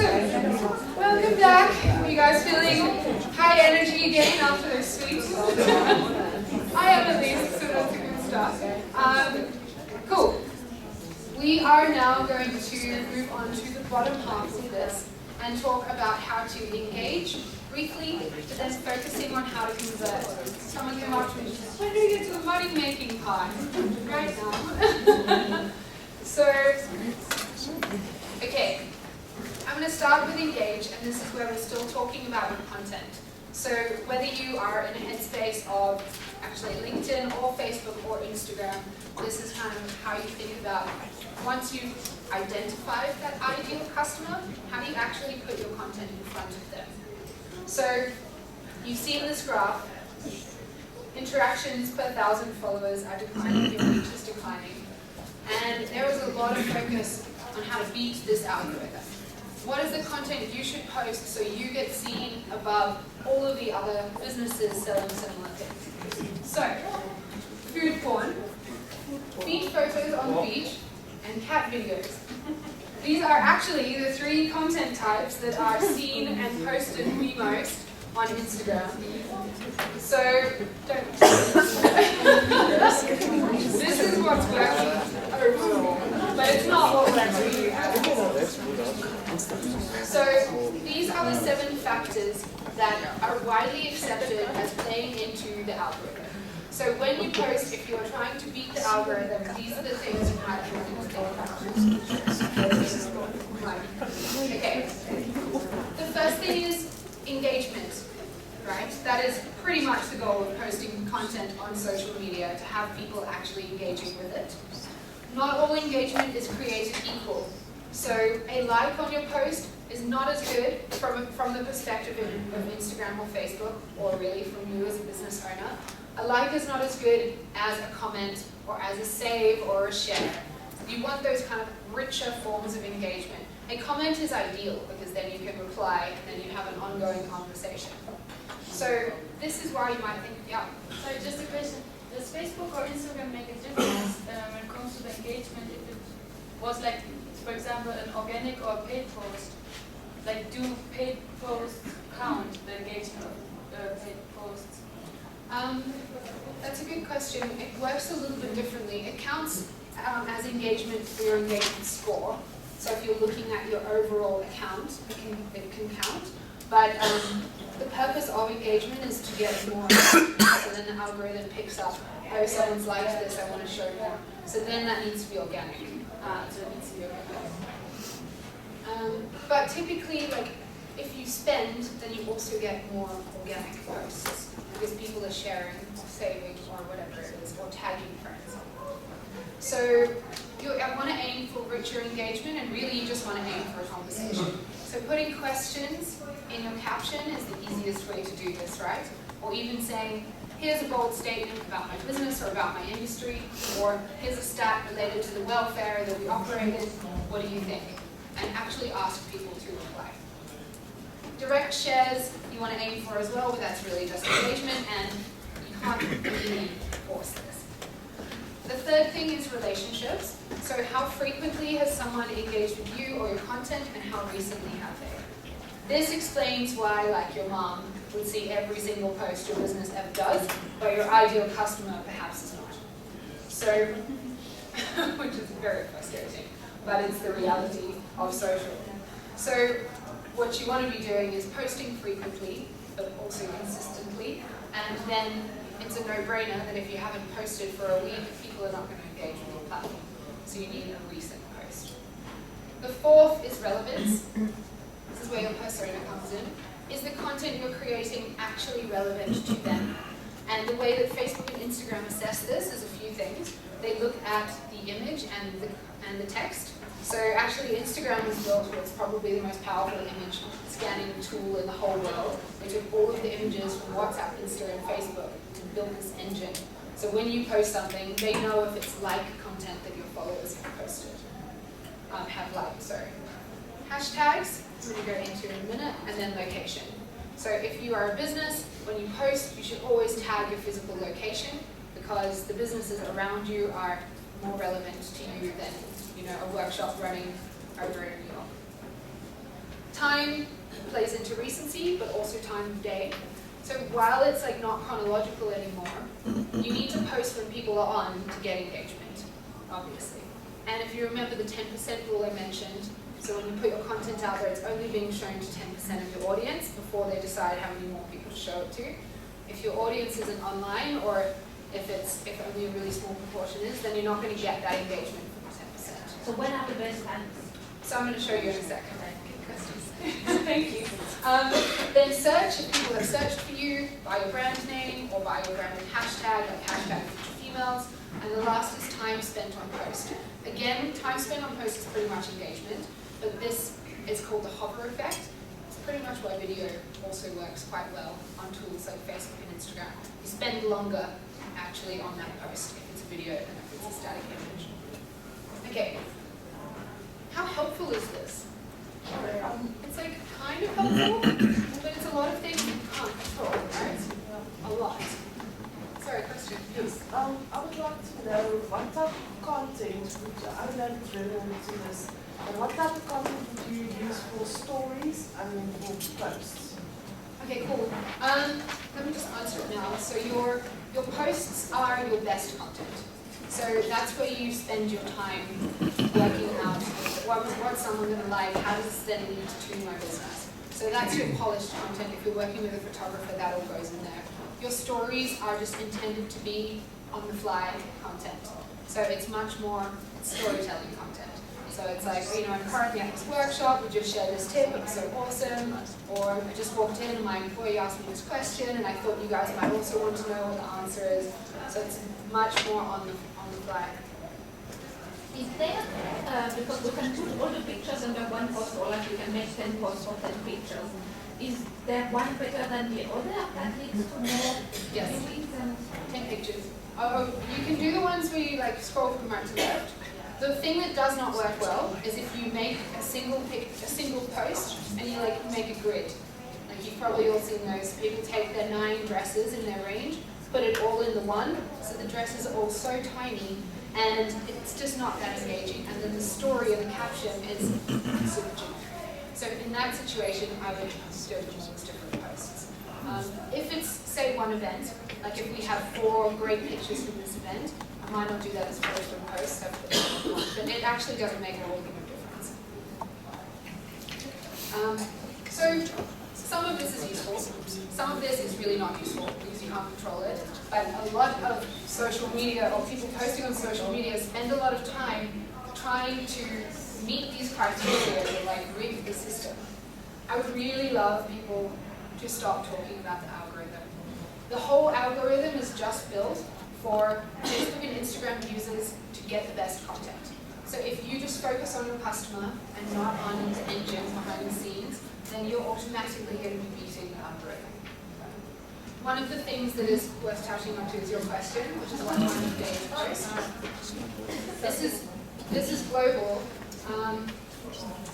Welcome back. Are you guys feeling high energy again after those sweets? I am at least, so that's a good start. Cool. We are now going to move on to the bottom half of this and talk about how to engage briefly, but then focusing on how to convert. Someone came up to me and said, when do we get to the money making part? Right now. Okay. I'm going to start with engage, and this is where we're still talking about content. So whether you are in a headspace of actually LinkedIn or Facebook or Instagram, this is kind of how you think about, once you've identified that ideal customer, how do you actually put your content in front of them? So you've seen this graph. Interactions per 1,000 followers are declining, your reach is declining. And there was a lot of focus on how to beat this algorithm. What is the content you should post so you get seen above all of the other businesses selling similar things? So, food porn, beach photos on the beach, and cat videos. These are actually the 3 content types that are seen and posted the most on Instagram. So, this is what's working overall, but it's not what works for you. So, these are the 7 factors that are widely accepted as playing into the algorithm. So when you post, if you're trying to beat the algorithm, these are the things you might want to think about. Okay. The first thing is engagement, right? That is pretty much the goal of posting content on social media, to have people actually engaging with it. Not all engagement is created equal. So a like on your post is not as good from the perspective of Instagram or Facebook, or really from you as a business owner. A like is not as good as a comment or as a save or a share. You want those kind of richer forms of engagement. A comment is ideal because then you can reply and then you have an ongoing conversation. So this is why you might think, yeah. So just a question, does Facebook or Instagram make a difference when it comes to the engagement if it was like, for example, an organic or paid post? Like, do paid posts count the engagement of paid posts? That's a good question. It works a little bit differently. It counts as engagement for your engagement score. So if you're looking at your overall account, it can count. But the purpose of engagement is to get more. So then the algorithm picks up, oh, someone's liked this, I want to show more. So then that needs to be organic. But typically, like, if you spend, then you also get more organic posts because people are sharing, saving, or whatever it is, or tagging friends. So I want to aim for richer engagement, and really you just want to aim for a conversation. So putting questions in your caption is the easiest way to do this, right? Or even saying, here's a bold statement about my business or about my industry, or here's a stat related to the welfare that we operate in, what do you think? And actually ask people to reply. Direct shares you want to aim for as well, but that's really just engagement, and you can't really force this. The third thing is relationships. So how frequently has someone engaged with you or your content, and how recently have they? This explains why, like, your mom would see every single post your business ever does, but your ideal customer perhaps is not. So, which is very frustrating, but it's the reality of social. So what you want to be doing is posting frequently, but also consistently, and then it's a no-brainer that if you haven't posted for a week, people are not going to engage with your platform. So you need a recent post. The fourth is relevance. This is where your persona comes in. Is the content you're creating actually relevant to them? And the way that Facebook and Instagram assess this is a few things. They look at the image and the text. So actually Instagram was built with probably the most powerful image scanning tool in the whole world. They took all of the images from WhatsApp, Insta, and Facebook to build this engine. So when you post something, they know if it's like content that your followers have posted, have liked, sorry. Hashtags, I'm going to go into in a minute, and then location. So if you are a business, when you post, you should always tag your physical location, because the businesses around you are more relevant to you than, you know, a workshop running over in New York. Time plays into recency, but also time of day. So while it's like not chronological anymore, you need to post when people are on to get engagement, obviously. And if you remember the 10% rule I mentioned, so when you put your content out there, it's only being shown to 10% of your audience before they decide how many more people to show it to. If your audience isn't online, or if only a really small proportion is, then you're not going to get that engagement from 10%. So when are the best times? So I'm going to show you in a second. Thank you. Then search, if people have searched for you by your brand name or by your branded hashtag, like hashtag future females. And the last is time spent on post. Again, time spent on post is pretty much engagement, but this is called the hover effect. It's pretty much why video also works quite well on tools like Facebook and Instagram. You spend longer actually on that post if it's a video than if it's a static image. Okay, how helpful is this? It's like kind of helpful, but it's a lot of things you can't control, right? A lot. Sorry, question. Yes. I would like to know what type of content, I don't know if it's relevant to this, but what type of content would you use for stories and for posts? Okay, cool. Let me just answer it now. So your posts are your best content. So that's where you spend your time working out what's someone going to like, how does this then lead to my business. So that's your polished content. If you're working with a photographer, that all goes in there. Your stories are just intended to be on-the-fly content. So it's much more storytelling content. So it's like, I'm currently at this workshop, we just shared this tip, it was so awesome. Or I just walked in and my employee asked me this question and I thought you guys might also want to know what the answer is. So it's much more on the fly. Is there, because we can put all the pictures under one post, or like we can make 10 posts for 10 pictures. Is there one better than the other that leads to more Yes. viewings and 10 pictures. Oh, you can do the ones where you like scroll from right to left. The thing that does not work well is if you make a single post and you like make a grid. Like you've probably all seen those. People take their 9 dresses in their range, put it all into one, so the dresses are all so tiny, and it's just not that engaging. And then the story or the caption is super generic. So in that situation, I would do it with all these different posts. If it's, say, one event, like if we have 4 great pictures from this event, I might not do that as first one post, but it actually doesn't make a whole heap of difference. So some of this is useful, some of this is really not useful because you can't control it, but a lot of social media or people posting on social media spend a lot of time trying to meet these criteria to like rig the system. I would really love people to stop talking about the algorithm. The whole algorithm is just built for Facebook and Instagram users to get the best content. So if you just focus on your customer and not on the engine behind the scenes, then you're automatically going to be beating the algorithm. One of the things that is worth touching on too is your question, which is what time of day is post. This is global,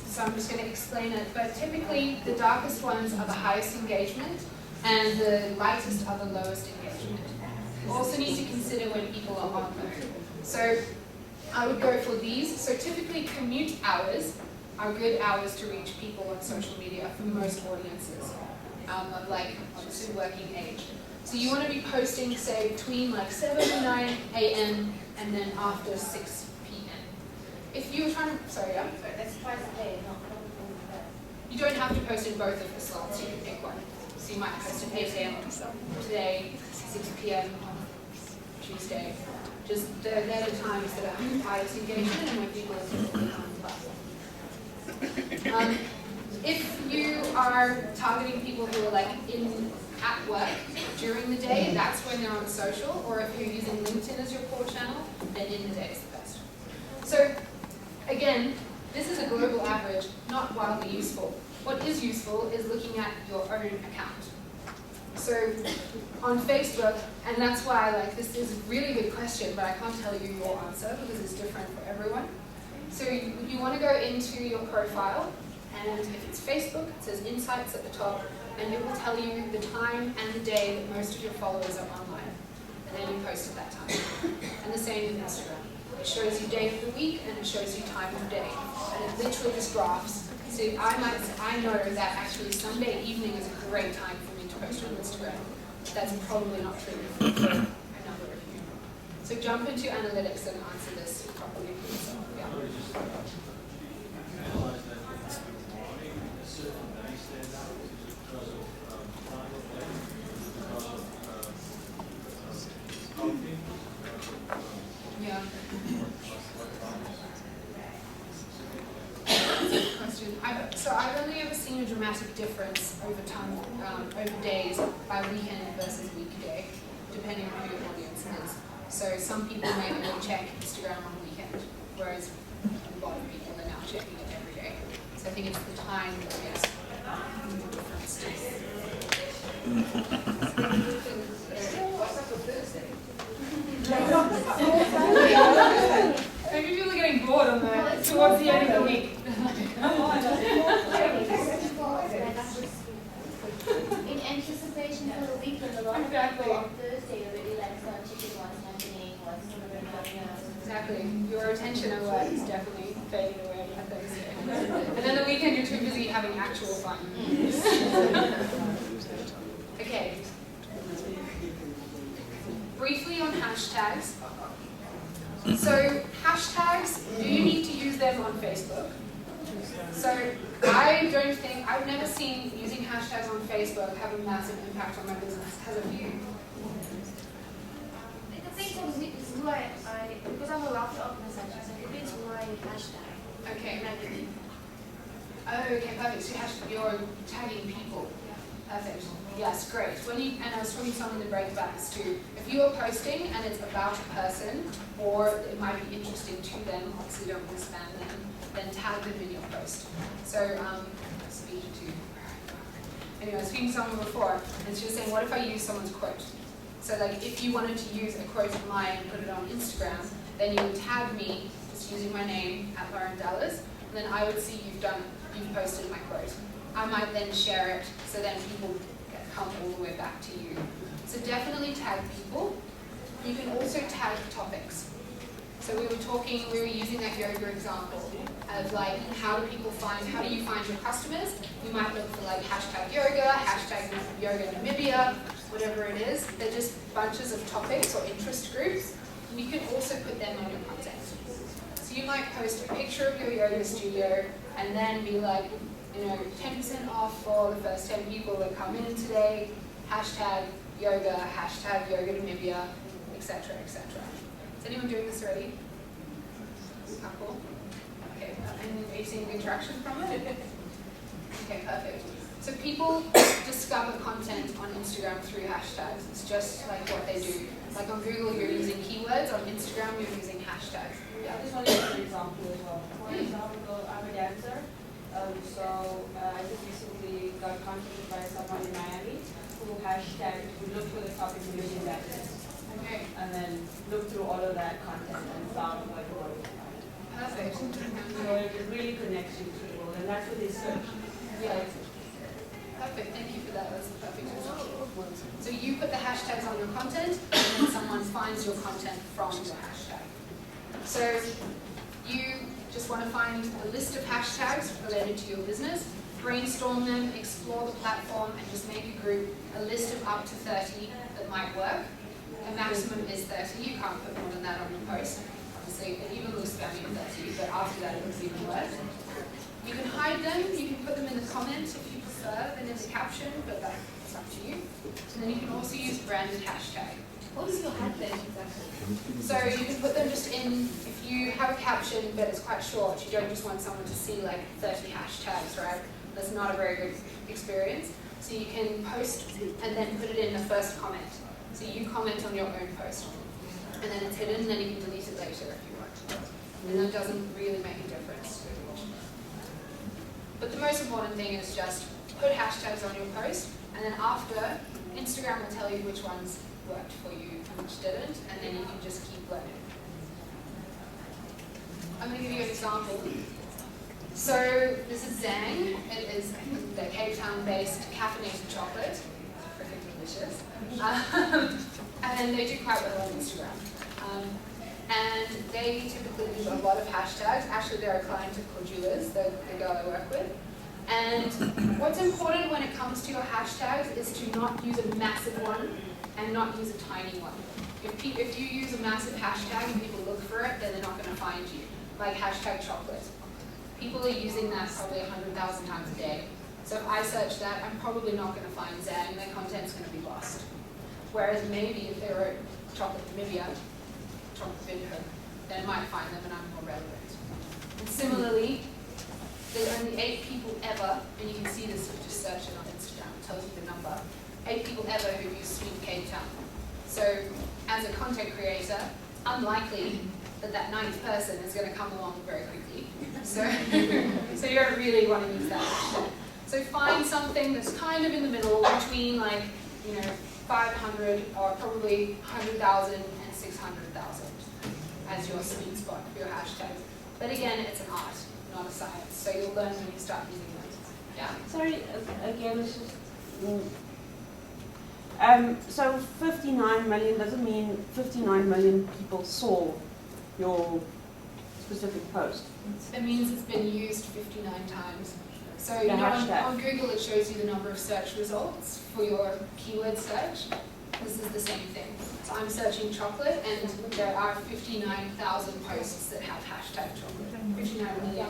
so I'm just going to explain it. But typically, the darkest ones are the highest engagement, and the lightest are the lowest engagement. You also need to consider when people are on mode. So I would go for these. So typically, commute hours are good hours to reach people on social media for most audiences, of like obviously working age. So you want to be posting, say, between like 7 and 9 a.m. and then after 6 p.m. If you were trying to, sorry, yeah? so that's twice a day, not You don't have to post in both of the slots, you can pick one. So you might post at 8 a.m. today, 6 p.m. on Tuesday. Just they're the times that are highest engagement and when people are typically on the platform. If you are targeting people who are like at work during the day, that's when they're on social, or if you're using LinkedIn as your core channel, then in the day is the best. So again, this is a global average, not wildly useful. What is useful is looking at your own account. So on Facebook, and that's why like this is a really good question, but I can't tell you your answer because it's different for everyone. So you want to go into your profile, and if it's Facebook, it says Insights at the top, and it will tell you the time and the day that most of your followers are online, and then you post at that time. And the same with Instagram. It shows you day of the week, and it shows you time of day, and it literally just graphs. So I know that actually Sunday evening is a great time for me to post on Instagram. That's probably not true for a number of you. So jump into analytics and answer this properly for yourself. Yeah. Yeah. Question. I've only ever seen a dramatic difference over time, over days, by weekend versus weekday, depending on who your audience is. So some people may only check Instagram on weekend, whereas a lot of people are now checking it every day. So I think it's the time that makes the difference. What's up with Thursday? Maybe people are getting bored on towards the end of the week. In anticipation for the weekend, a lot of Exactly. people on Thursday already like start checking what's happening, what's going on. Exactly. Your attention at work is definitely fading away on Thursday. And then the weekend you're too busy having actual fun. Okay. Briefly on hashtags. So hashtags, do you need to use them on Facebook? So I've never seen using hashtags on Facebook have a massive impact on my business. Has a few? It depends on who because I'm a laughter organization, so it depends who I hashtag. Okay. Oh, okay, perfect. So you're tagging people. Perfect. Yes, great. And I was talking to someone in the breakbacks too. If you are posting and it's about a person, or it might be interesting to them, obviously don't want to spam them, then tag them in your post. So, anyway, I was speaking to someone before, and she was saying, what if I use someone's quote? So like, if you wanted to use a quote of mine and put it on Instagram, then you would tag me, just using my name, @LaurenDallas, and then I would see you've posted my quote. I might then share it, so then people come all the way back to you. So definitely tag people. You can also tag topics. So we were using that yoga example of like, how do you find your customers? You might look for like hashtag yoga Namibia, whatever it is. They're just bunches of topics or interest groups. And you can also put them on your content. So you might post a picture of your yoga studio and then be like, 10% off for the first 10 people that come in today, hashtag yoga Namibia, etc., etc. Is anyone doing this already? Ah, cool. Okay, and are you seeing interaction from it? Okay, perfect. So people discover content on Instagram through hashtags. It's just like what they do. Like on Google, you're using keywords. On Instagram, you're using hashtags. I just want to give an example as well. For example, I'm a dancer. I just recently got contacted by someone in Miami who looked for the topic Namibian dances. Okay. And then looked through all of that content and found what it was. Perfect. So it really connects you to people, and that's what they search. Yeah. Perfect. Thank you for that. That's the perfect example. So you put the hashtags on your content, and then someone finds your content from your hashtag. So you just want to find a list of hashtags related to your business, brainstorm them, explore the platform, and just make a group, a list of up to 30 that might work. A maximum is 30. You can't put more than that on your post. Obviously, it even looks spammy at 30, but after that it looks even worse. You can hide them. You can put them in the comments if you prefer, and in the caption, but that's up to you. And then you can also use branded hashtag. What is your headline exactly? So you can put them just in, if you have a caption but it's quite short, you don't just want someone to see like 30 hashtags, right? That's not a very good experience. So you can post and then put it in the first comment. So you comment on your own post. And then it's hidden, and then you can delete it later if you want. And that doesn't really make a difference. But the most important thing is just put hashtags on your post, and then after, Instagram will tell you which ones worked for you and which didn't, and then you can just keep learning. I'm going to give you an example. So this is Zang. It is the Cape Town-based caffeinated chocolate. Freaking delicious. And they do quite well on Instagram. And they typically do a lot of hashtags. Actually, they're a client of Cordua's, the girl I work with. And what's important when it comes to your hashtags is to not use a massive one and not use a tiny one. If you use a massive hashtag and people look for it, then they're not going to find you. Like hashtag chocolate. People are using that probably 100,000 times a day. So if I search that, I'm probably not going to find Zang, and their content's going to be lost. Whereas maybe if they wrote chocolate Namibia, chocolate Vinho, then I might find them and I'm more relevant. And similarly, there's only 8 people ever, and you can see this if you just search it on Instagram, it tells you the number, 8 people ever who use Sweet Cape Town. So as a content creator, it's unlikely that that 9th person is going to come along very quickly. So, so you don't really want to use that hashtag. So find something that's kind of in the middle between 500 or probably 100,000 and 600,000 as your sweet spot for your hashtags. But again, it's an art, not a science. So you'll learn when you start using them. Yeah. Sorry, again, it's just. So 59 million doesn't mean 59 million people saw your specific post. It means it's been used 59 times. So The hashtag. on Google it shows you the number of search results for your keyword search. This is the same thing. So I'm searching chocolate and there are 59,000 posts that have hashtag chocolate. 59 million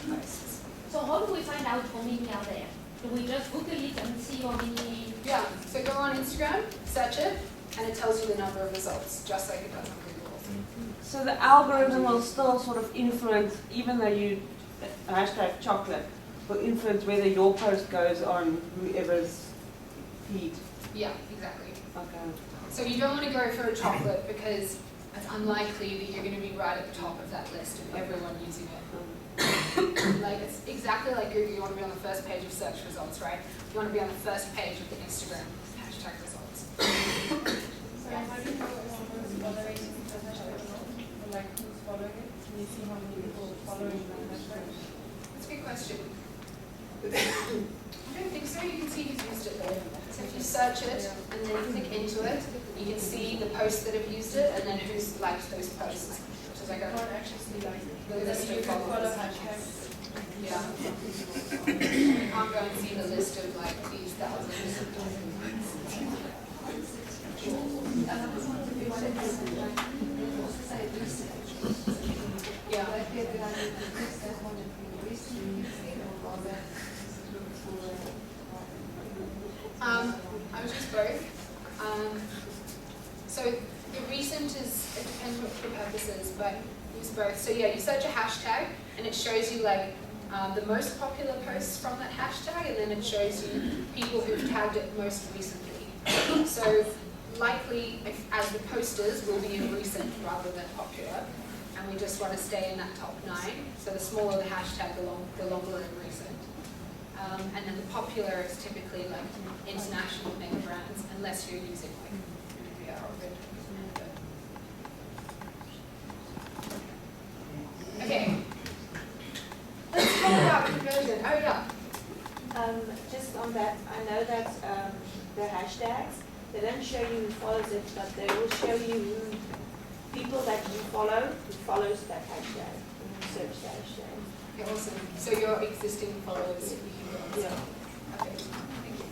posts. So how do we find out how many are there? Do we just Google it and see how many? Yeah, so go on Instagram, search it, and it tells you the number of results, just like it does on Google. So the algorithm will still sort of influence, even though you hashtag chocolate, will influence whether your post goes on whoever's feed. Yeah, exactly. Okay. So you don't want to go for a chocolate because it's unlikely that you're going to be right at the top of that list of everyone using it. Like it's exactly like Google, you want to be on the first page of search results, right? You want to be on the first page of the Instagram hashtag results. So how do you know if someone's following the hashtag or not? Or like who's following it? Can you see how many people are following that hashtag? That's a good question. I don't think so. You can see who's used it though. So if you search it and then you click into it, you can see the posts that have used it and then who's liked those posts. So like You can't actually see like the list you of can follow followers. hashtags. Yeah. You can't go and see the list of like these thousands. Yeah. I would use both. So the recent is, it depends what the purpose is, but use both. So yeah, you search a hashtag and it shows you like the most popular posts from that hashtag, and then it shows you people who've tagged it most recently. So likely, as the posters, will be in recent rather than popular, and we just want to stay in that top 9. So the smaller the hashtag, the longer in recent. And then the popular is typically like international name brands, unless you're using like Namibia or Good. Okay. Let's talk about conversion. Oh yeah. Just on that, I know that the hashtags, they don't show you who follows it, but they will show you people that you follow, who follows that hashtag, and you search the hashtag. Okay, awesome. So your existing followers, you can go on. Yeah. Okay. Thank you.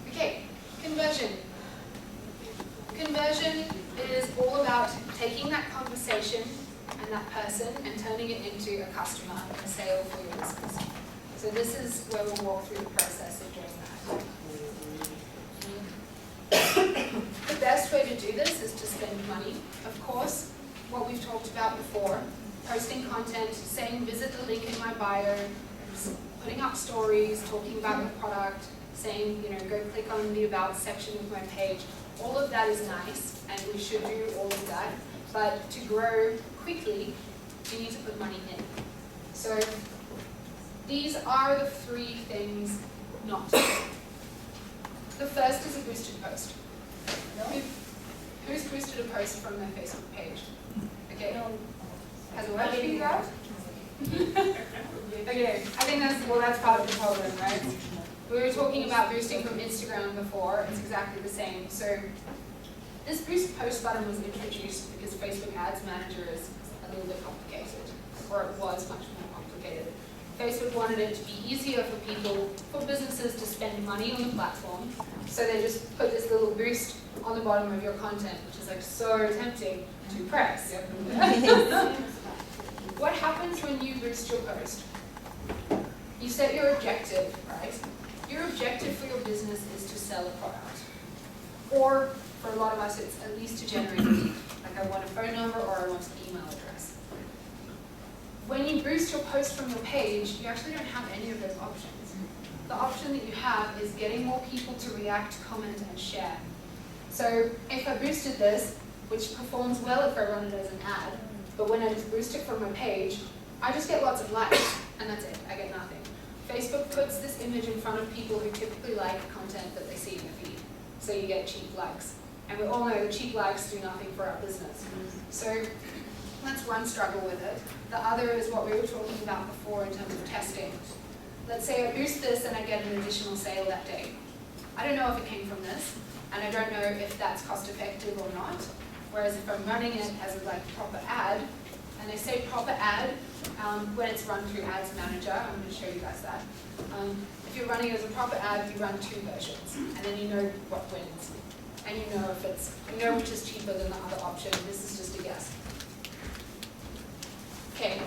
Okay. Conversion. Conversion is all about taking that conversation and that person and turning it into a customer, a sale for your business. So this is where we'll walk through the process of doing that. The best way to do this is to spend money. Of course, what we've talked about before, posting content, saying visit the link in my bio, putting up stories, talking about your product, saying, go click on the about section of my page. All of that is nice, and we should do all of that. But to grow quickly, you need to put money in. So these are the 3 things not to do. The first is a boosted post. Who's boosted a post from their Facebook page? Okay. Has it worked for you guys? Okay, I think that's part of the problem, right? We were talking about boosting from Instagram before. It's exactly the same. So this boost post button was introduced because Facebook Ads Manager is a little bit complicated, or it was much more complicated. Facebook wanted it to be easier for people, for businesses to spend money on the platform. So they just put this little boost on the bottom of your content, which is like so tempting to press. What happens when you boost your post? You set your objective, right? Your objective for your business is to sell a product. Or for a lot of us, it's at least to generate a lead. Like I want a phone number or I want an email address. When you boost your post from your page, you actually don't have any of those options. The option that you have is getting more people to react, comment, and share. So if I boosted this, which performs well if I run it as an ad, but when I just boost it from my page, I just get lots of likes, and that's it. I get nothing. Facebook puts this image in front of people who typically like content that they see in the feed. So you get cheap likes. And we all know that cheap likes do nothing for our business. So that's one struggle with it. The other is what we were talking about before in terms of testing. Let's say I boost this and I get an additional sale that day. I don't know if it came from this, and I don't know if that's cost effective or not. Whereas if I'm running it as a proper ad, and they say proper ad when it's run through Ads Manager, I'm going to show you guys that. If you're running it as a proper ad, you run 2 versions, and then you know what wins. And you know if you know which is cheaper than the other option. This is just a guess. Okay,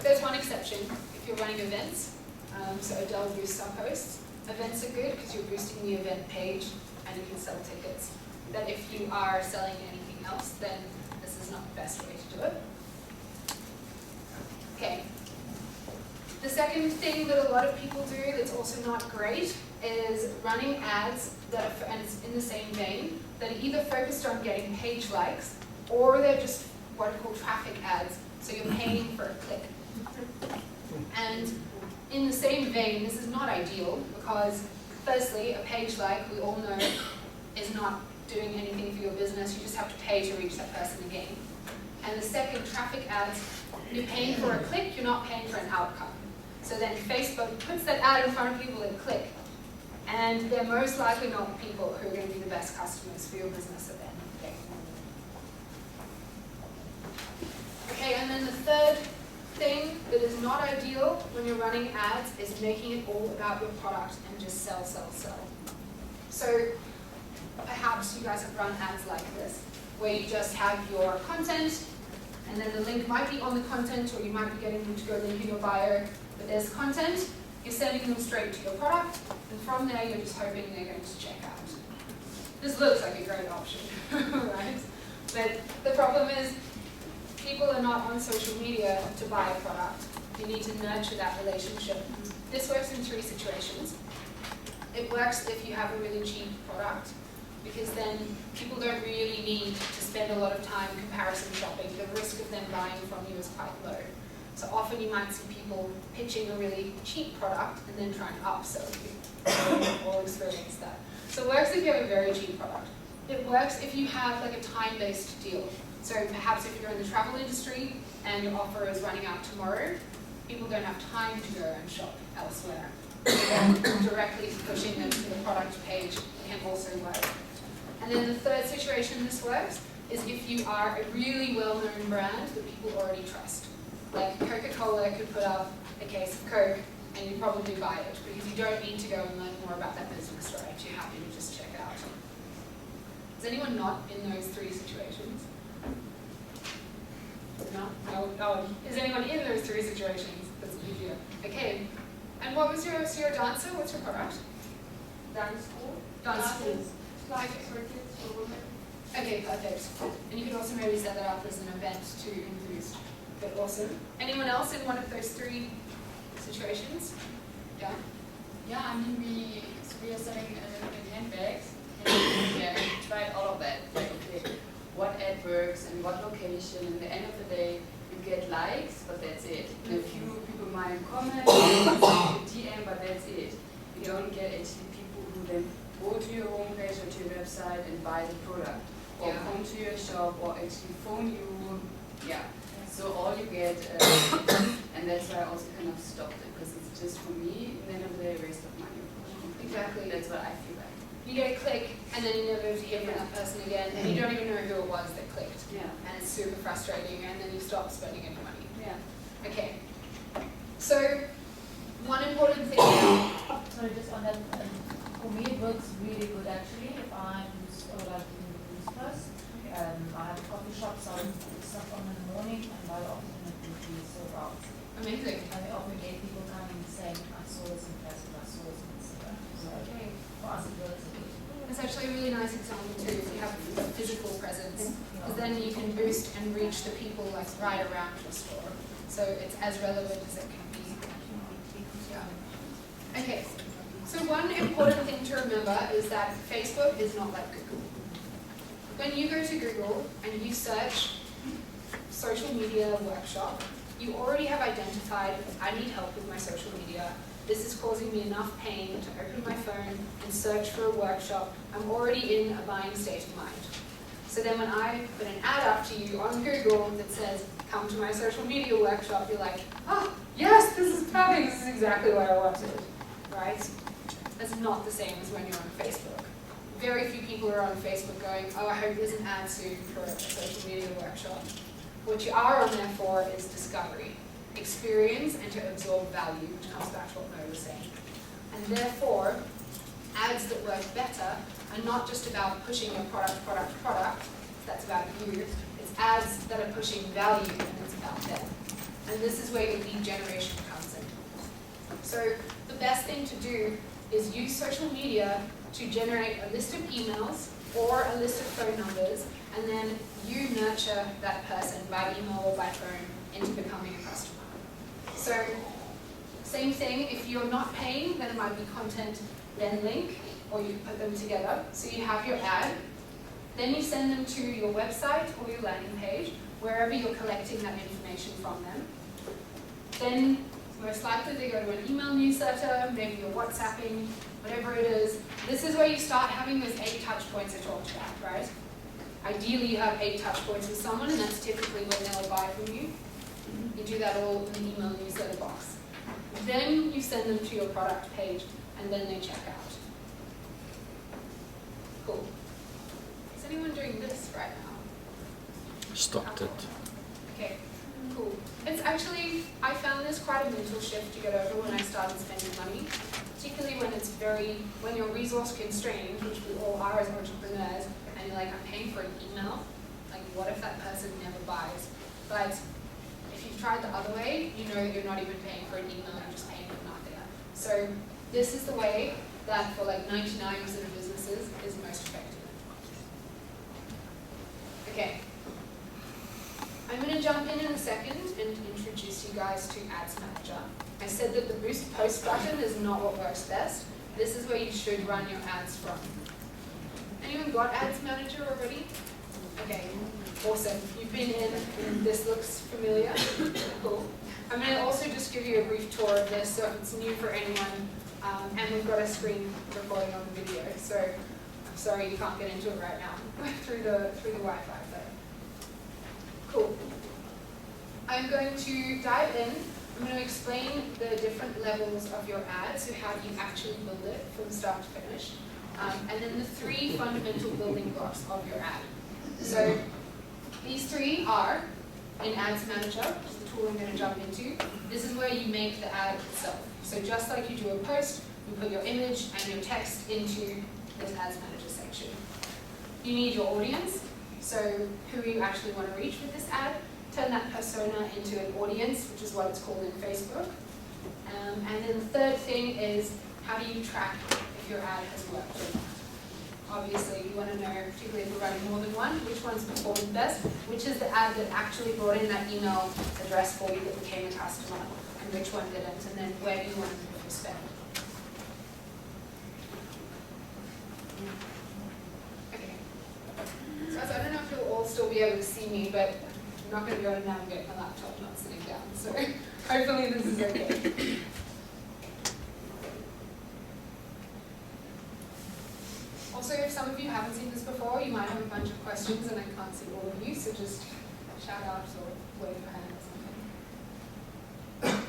there's one exception. If you're running events, so Adele boosts our posts. Events are good because you're boosting the event page and you can sell tickets. But if you are selling anything else, then this is not the best way to do it. Okay. The second thing that a lot of people do that's also not great is running ads that are, and it's in the same vein, that are either focused on getting page likes or they're just what are called traffic ads. So you're paying for a click. And in the same vein, this is not ideal because firstly, a page like, we all know, is not doing anything for your business. You just have to pay to reach that person again. And the second, traffic ads, you're paying for a click, you're not paying for an outcome. So then Facebook puts that ad in front of people that click. And they're most likely not the people who are going to be the best customers for your business at the end of the day. Okay, and then the third thing that is not ideal when you're running ads is making it all about your product and just sell, sell, sell. So perhaps you guys have run ads like this, where you just have your content, and then the link might be on the content, or you might be getting them to go link in your bio, but there's content, you're sending them straight to your product, and from there you're just hoping they're going to check out. This looks like a great option, right? But the problem is, people are not on social media to buy a product. You need to nurture that relationship. This works in 3 situations. It works if you have a really cheap product, because then people don't really need to spend a lot of time comparison shopping. The risk of them buying from you is quite low. So often you might see people pitching a really cheap product and then trying to upsell you. We've all experienced that. So it works if you have a very cheap product. It works if you have like a time-based deal. So perhaps if you're in the travel industry and your offer is running out tomorrow, people don't have time to go and shop elsewhere. Directly pushing them to the product page can also work. And then the third situation this works is if you are a really well-known brand that people already trust. Like Coca-Cola could put up a case of Coke and you'd probably buy it because you don't need to go and learn more about that business, right? You're happy to just check it out. Is anyone not in those 3 situations? No? No. Is anyone in those 3 situations? That's easier. Okay. And what was your dancer? What's your product? Dance school. Dance school. Classes for kids, for women. Okay, perfect. And you could also maybe set that up as an event to enthuse. But awesome. Anyone else in one of those 3 situations? Yeah? Yeah, I mean, we are selling in handbags, and yeah, we tried all of that. Like, okay, what ad works and what location, and at the end of the day, you get likes, but that's it. And a few people might comment, DM, but that's it. You don't get actually people who then go to your homepage or to your website and buy the product, or come to your shop, or actually phone you. Yeah. So all you get, and that's why I also kind of stopped it, because it's just for me, at the end of the day, a waste of money. Exactly. That's what I feel like. You get a click, and then you never hear from that person again, and you don't even know who it was that clicked. Yeah. And it's super frustrating, and then you stop spending any money. Yeah. Okay. So important thing about, Sorry, just on that, for me it works really good actually if I use, or like in the news post. I have a coffee shop, so I stuff on in the morning and by the afternoon it would be sold out. amazing. And we often get people coming and saying, I saw this in Facebook, I saw this in Instagram. So Okay. for us it works a bit. It's actually a really nice example too, if you have a physical presence, because then you can boost and reach the people like right around your store. So it's as relevant as it can be. Yeah. Okay, so one important thing to remember is that Facebook is not like Google. When you go to Google and you search social media workshop, you already have identified, I need help with my social media. This is causing me enough pain to open my phone and search for a workshop. I'm already in a buying state of mind. So then when I put an ad up to you on Google that says, come to my social media workshop, you're like, oh, yes, this is perfect, this is exactly what I wanted, right? That's not the same as when you're on Facebook. Very few people are on Facebook going, oh, I hope there's an ad soon for a social media workshop. What you are on there for is discovery, experience, and to absorb value, which comes back to what Mo was saying. And therefore, ads that work better are not just about pushing your product, that's about you. It's ads that are pushing value, and it's about them. And this is where your lead generation comes in. So the best thing to do is use social media to generate a list of emails or a list of phone numbers, and then you nurture that person by email or by phone into becoming a customer. So, same thing, if you're not paying, then it might be content, then link, or you put them together. So you have your ad, then you send them to your website or your landing page, wherever you're collecting that information from them. Then, most likely they go to an email newsletter, maybe you're WhatsApping, whatever it is. This is where you start having those 8 touch points I talked about, right? Ideally you have 8 touch points with someone, and that's typically when they'll buy from you. You do that all in the email newsletter box. Then you send them to your product page, and then they check out. Cool. Is anyone doing this right now? Stopped it. Okay, cool. It's actually, I found this quite a mental shift to get over when I started spending money, particularly when you're resource constrained, which we all are as entrepreneurs, and you're like, I'm paying for an email, like what if that person never buys? But if you've tried the other way, you know that you're not even paying for an email, you're just paying for nothing. So this is the way that for like 99% of businesses is most effective. Okay. I'm going to jump in a second and introduce you guys to Ads Manager. I said that the Boost Post button is not what works best. This is where you should run your ads from. Anyone got Ads Manager already? Okay, awesome. You've been in and this looks familiar. Cool. I'm going to also just give you a brief tour of this so it's new for anyone. And we've got a screen recording on the video, so I'm sorry you can't get into it right now through the Wi-Fi. But cool. I'm going to dive in. I'm going to explain the different levels of your ad, so how you actually build it from start to finish. And then the 3 fundamental building blocks of your ad. So these 3 are in Ads Manager, which is the tool I'm going to jump into. This is where you make the ad itself. So just like you do a post, you put your image and your text into this Ads Manager section. You need your audience, so who you actually want to reach with this ad. Turn that persona into an audience, which is what it's called in Facebook. And then the third thing is, how do you track if your ad has worked or not? Obviously, you want to know, particularly if you're running more than one, which one's performing best, which is the ad that actually brought in that email address for you that became a customer, and which one didn't, and then where do you want to move your spend. Okay. So I don't know if you'll all still be able to see me, but I'm not going to be able to navigate my laptop not sitting down, so hopefully this is okay. Also, if some of you haven't seen this before, you might have a bunch of questions and I can't see all of you, so just shout out or wave your hand or something.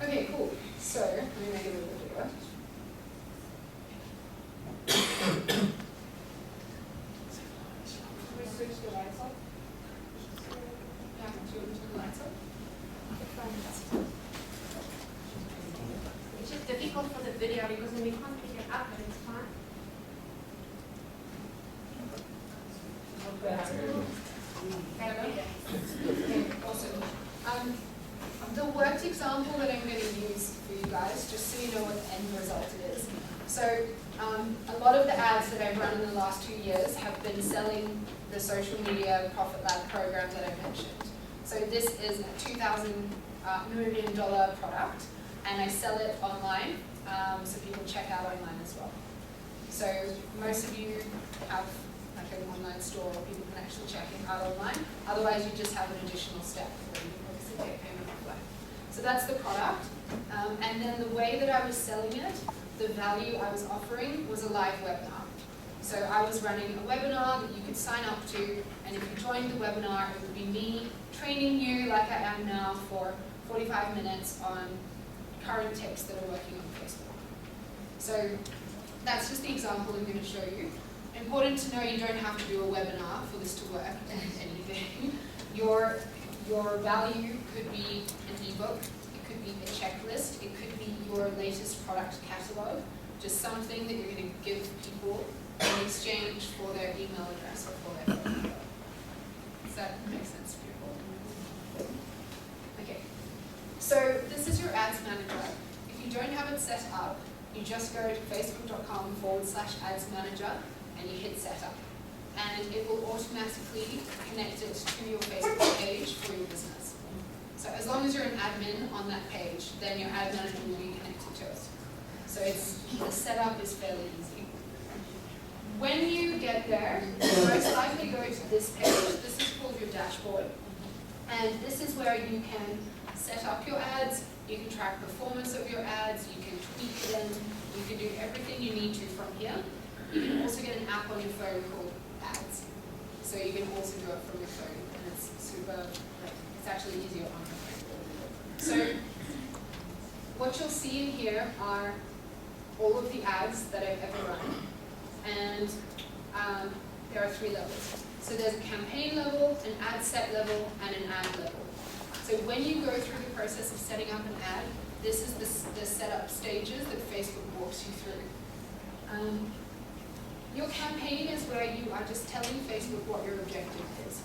Okay, cool. So, let me make it a little bit bigger. We switch the lights off. Yeah, do you want to turn the lights up? default for the video because then we can't pick it up, but it's fine. Okay, awesome. The worked example that I'm going to use for you guys, just so you know what the end result is. So a lot of the ads that I've run in the last 2 years have been selling the social media profit lab program that I mentioned. So this is a 2,000 Namibian dollar product, and I sell it online, so people check out online as well. So most of you have like an online store where people can actually check it out online. Otherwise, you just have an additional step where you obviously take payment offline. So that's the product. And then the way that I was selling it, the value I was offering was a live webinar. So I was running a webinar that you could sign up to, and if you joined the webinar, it would be me training you like I am now for 45 minutes on current tips that are working on Facebook. So that's just the example I'm going to show you. Important to know, you don't have to do a webinar for this to work and anything. Your value could be an ebook, it could be a checklist, it could be your latest product catalog, just something that you're going to give people in exchange for their email address or for their phone number. Does that make sense to you? Okay. So this is your ads manager. If you don't have it set up, you just go to facebook.com/ads manager and you hit setup. And it will automatically connect it to your Facebook page for your business. So as long as you're an admin on that page, then your ad manager will be connected to it. So the setup is fairly easy. When you get there, you most likely go to this page. This is called your dashboard. And this is where you can set up your ads, you can track performance of your ads, you can tweak them, you can do everything you need to from here. You can also get an app on your phone called Ads. So you can also do it from your phone, and it's super, it's actually easier on your phone. So what you'll see in here are all of the ads that I've ever run. And there are 3 levels. So there's a campaign level, an ad set level, and an ad level. So when you go through the process of setting up an ad, this is the setup stages that Facebook walks you through. Your campaign is where you are just telling Facebook what your objective is.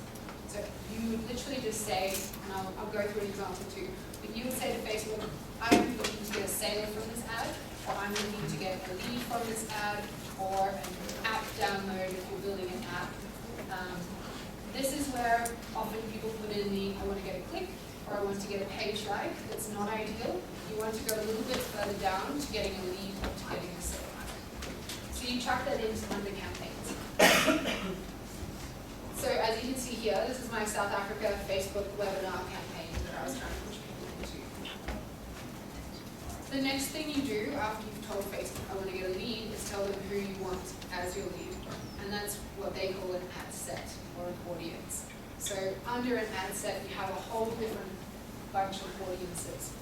So you would literally just say, and I'll go through an example too, but you would say to Facebook, I'm looking to get a sale from this ad, or I'm looking to get a lead from this ad, or an app download if you're building an app. This is where often people put in the, I want to get a click, or I want to get a page like. That's not ideal. You want to go a little bit further down to getting a lead or to getting a sale. So you chuck that into under campaigns. So as you can see here, this is my South Africa Facebook webinar campaign that I was trying to push people into. The next thing you do after you've told Facebook I want to get a lead is tell them who you want as your lead. And that's what they call an ad set or an audience. So under an ad set, you have a whole different bunch of audiences.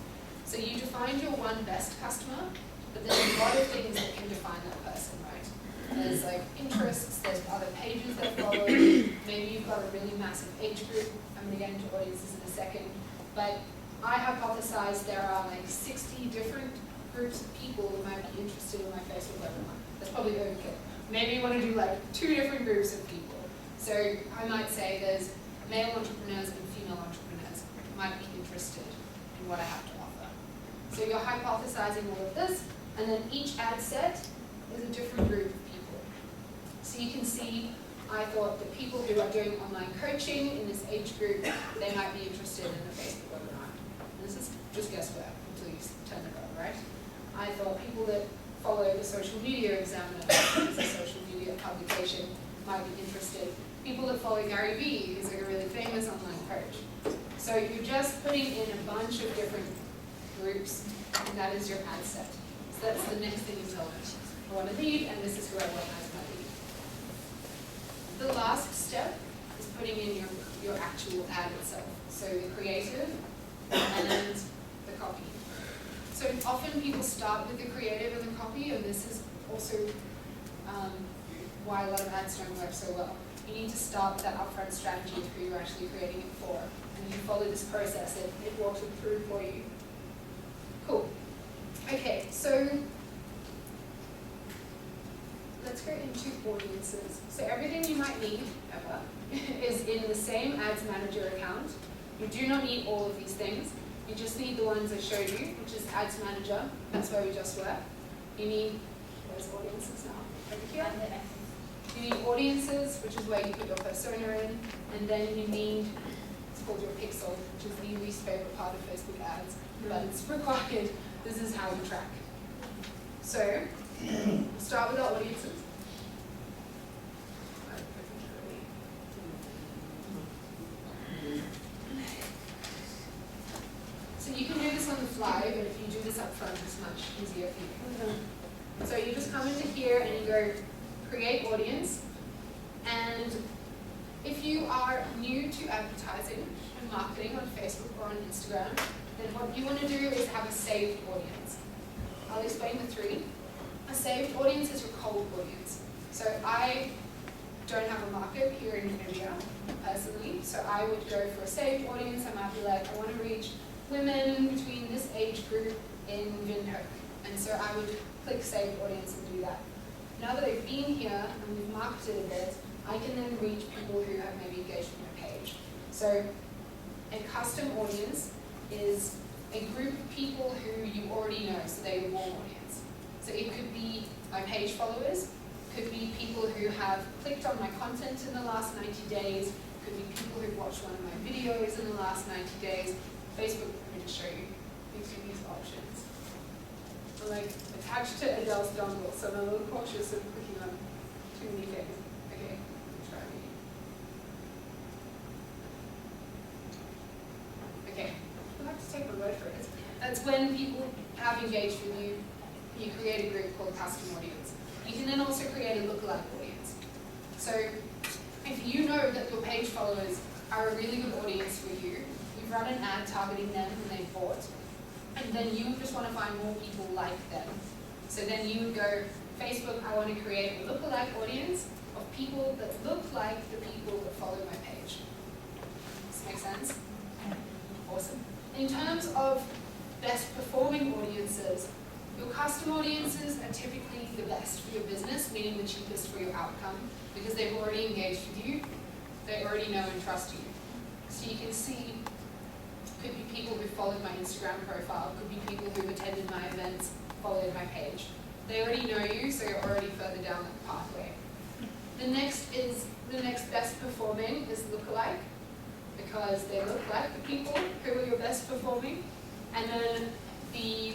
So you defined your one best customer, but there's a lot of things that can define that person, right? There's like interests, there's other pages that follow, maybe you've got a really massive age group. I'm going to get into audiences in a second. But I hypothesize there are like 60 different groups of people who might be interested in my Facebook webinar. That's probably overkill. Maybe you want to do like 2 different groups of people. So I might say there's male entrepreneurs and female entrepreneurs who might be interested in what I have to offer. So you're hypothesizing all of this, and then each ad set is a different group of people. So you can see, I thought that people who are doing online coaching in this age group, they might be interested in the Facebook webinar. And this is just guesswork until you turn it on, right? I thought people that follow the Social Media Examiner, which is a social media publication, might be interested. People that follow Gary Vee, who's like a really famous online coach. So you're just putting in a bunch of different groups, and that is your ad set. So that's the next thing you tell them. I want a lead, and this is who I want as my lead. The last step is putting in your actual ad itself. So the creative and the copy. So often people start with the creative and the copy, and this is also why a lot of ads don't work so well. You need to start with that upfront strategy of who you're actually creating it for. And if you follow this process, it walks it through for you. Cool. Okay, so let's go into audiences. So everything you might need ever is in the same Ads Manager account. You do not need all of these things. You just need the ones I showed you, which is Ads Manager. That's where we just were. You need, where's audiences now? Over here. You need audiences, which is where you put your persona in. And then you need, it's called your pixel, which is the least favorite part of Facebook ads, but it's required. This is how you track. So, start with our audiences. So you can do this on the fly, but if you do this up front, it's much easier for you. So you just come into here and you go create audience. And if you are new to advertising and marketing on Facebook or on Instagram, then what you want to do is have a saved audience. I'll explain the three. A saved audience is your cold audience. So I don't have a market here in Namibia, personally, so I would go for a saved audience. I might be like, I want to reach women between this age group in Windhoek. And so I would click saved audience and do that. Now that I've been here and we've marketed a bit, I can then reach people who have maybe engaged with my page. So a custom audience is a group of people who you already know, so they're your warm audience. So it could be my page followers, could be people who have clicked on my content in the last 90 days, could be people who've watched one of my videos in the last 90 days. Facebook, let me just show you, gives you these options. I'm like attached to Adele's dongle, so I'm a little cautious of clicking on too many things. Okay, try me. Okay, I'll have to take my word for it. That's when people have engaged with you, you create a group called custom audience. You can then also create a lookalike audience. So if you know that your page followers are a really good audience for you, you've run an ad targeting them when they've bought, and then you just want to find more people like them. So then you would go, Facebook, I want to create a lookalike audience of people that look like the people that follow my page. Does this make sense? Awesome. In terms of best performing audiences, your custom audiences are typically the best for your business, meaning the cheapest for your outcome, because they've already engaged with you, they already know and trust you. So you can see, could be people who followed my Instagram profile, could be people who've attended my events, followed my page. They already know you, so you're already further down that pathway. The next best performing is lookalike, because they look like the people who are your best performing. And then the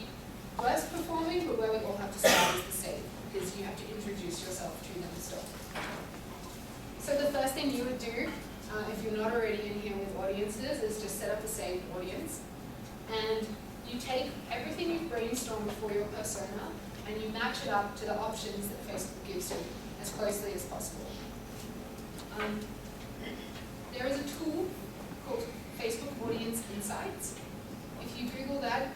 worst performing, but where we all have to start is the same, because you have to introduce yourself to them still. So the first thing you would do, if you're not already in here with audiences, is just set up a saved audience. And you take everything you've brainstormed for your persona and you match it up to the options that Facebook gives you as closely as possible. There is a tool called Facebook Audience Insights. If you Google that,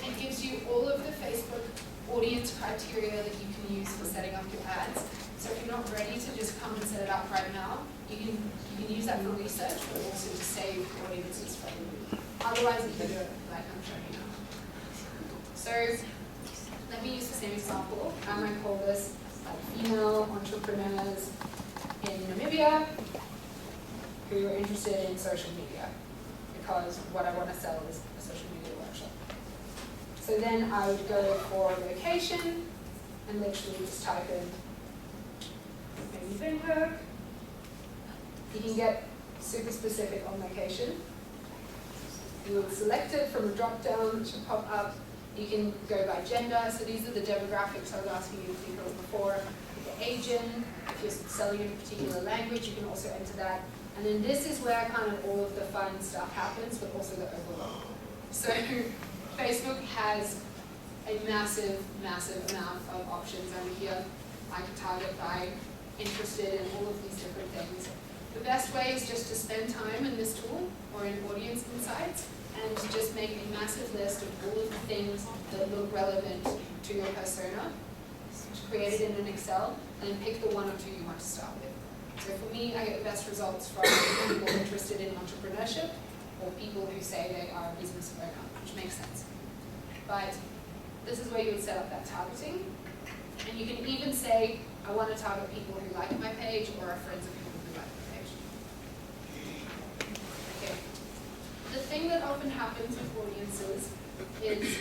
it gives you all of the Facebook audience criteria that you can use for setting up your ads. So if you're not ready to just come and set it up right now, you can use that for research, but also to save audiences from you. Otherwise, you can do it like I'm showing you now. So let me use the same example. I'm going to call this like female entrepreneurs in Namibia who are interested in social media, because what I want to sell is a social media workshop. So then I would go for location and literally just type in maybe Windhoek. You can get super specific on location. You would select it from a drop down, it should pop up. You can go by gender, so these are the demographics I was asking you to think of before. If you're Asian, if you're selling in a particular language, you can also enter that. And then this is where kind of all of the fun stuff happens, but also the overload. So Facebook has a massive, massive amount of options over here. I can target by interested in all of these different things. The best way is just to spend time in this tool or in Audience Insights and to just make a massive list of all of the things that look relevant to your persona, create it in an Excel, and then pick the one or two you want to start with. So for me, I get the best results from people interested in entrepreneurship or people who say they are a business owner, which makes sense. But this is where you would set up that targeting. And you can even say, I want to target people who like my page or are friends of people who like my page. Okay. The thing that often happens with audiences is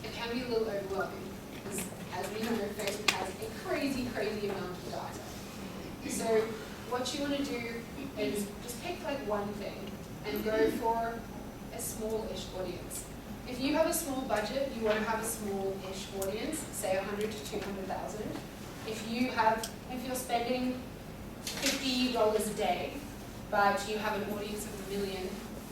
it can be a little overwhelming because, as we know, Facebook has a crazy, crazy amount of data. So what you want to do is just pick like one thing and go for a small-ish audience. If you have a small budget, you want to have a small-ish audience, say 100 to 200,000. If you're spending $50 a day, but you have an audience of 1 million,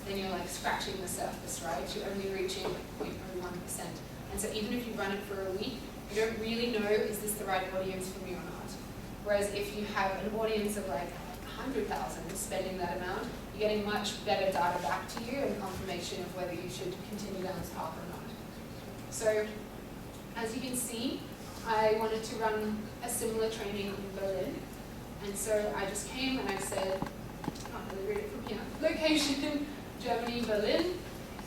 then you're like scratching the surface, right? You're only reaching 0.01%. And so even if you run it for a week, you don't really know, is this the right audience for me or not? Whereas if you have an audience of like 100,000 spending that amount, you're getting much better data back to you and confirmation of whether you should continue down this path or not. So as you can see, I wanted to run a similar training in Berlin. And so I just came and I said, I can't really read it from here, location, Germany, Berlin,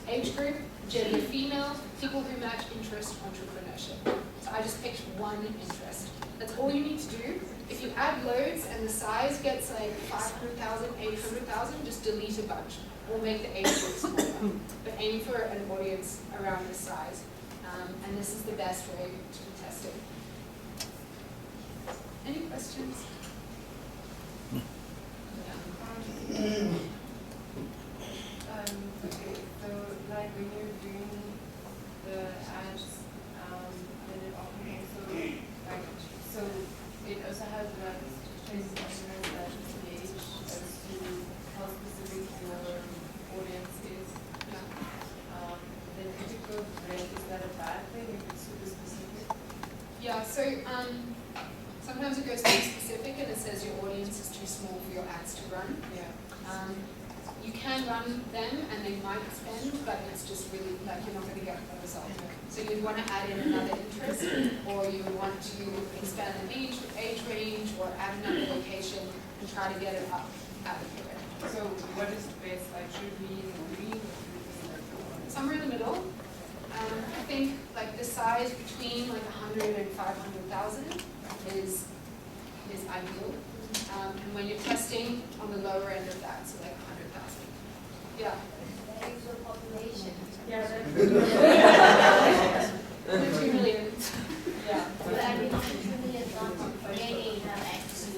age group, gender female, people who match interest, entrepreneurship. So I just picked one interest. That's all you need to do. If you add loads and the size gets like 500,000, 800,000, just delete a bunch. Or make the age group smaller. But aim for an audience around this size. And this is the best way to be testing. Any questions? Okay, so like when you're doing the ads, then it often also like, so it also has that traces measurement that gauge as to how specific your audience is. Then if it goes red, is that a bad thing if it's super specific? Yeah, so sometimes it goes too specific and it says your audience is too small for your ads to run. Yeah. You can run them and they might spend, but it's just really like you're not going to get a result. So you'd want to add in another interest, or you would want to expand an age range, or add another location and try to get it up out of here. So what is best? Like should we agree with Somewhere in the middle. I think like the size between like 100 and 500,000 is ideal. And when you're testing on the lower end of that, so like 100,000. Yeah. User population. Yeah, that's 2 million. yeah. But I mean, 2 million gaining X.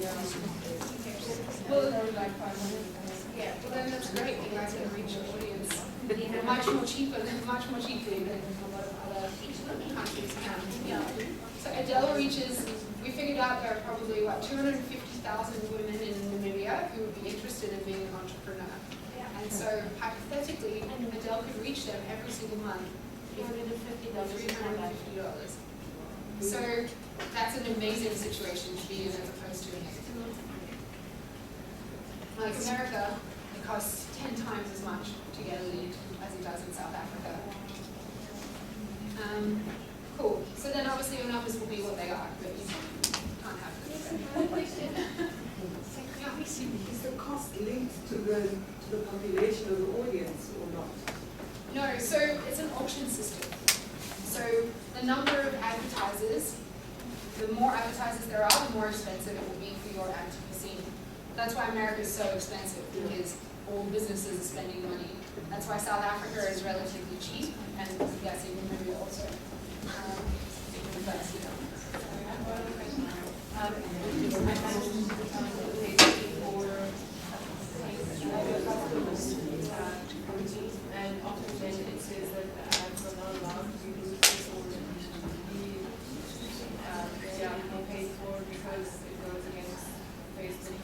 Well, Like 500. yeah, well then that's great. You guys can reach your audience much more cheaply than a lot of other countries can. Yeah. So Adele reaches, we figured out there are probably, 250,000 women in Namibia who would be interested in being an entrepreneur. And so hypothetically, Adele could reach them every single month for $350. So that's an amazing situation to be in as opposed to a negative one. Like America, it costs 10 times as much to get a lead as it does in South Africa. Cool. So then obviously your numbers will be what they are, but you can't have them. Is the cost linked to the population of the audience or not? No, so it's an auction system. So the number of advertisers, the more advertisers there are, the more expensive it will be for your ad to be seen. That's why America is so expensive, because all businesses are spending money. That's why South Africa is relatively cheap, and yes, even Namibia also. And often then it says that the ads are not allowed to use this or be paid for because it goes against Facebook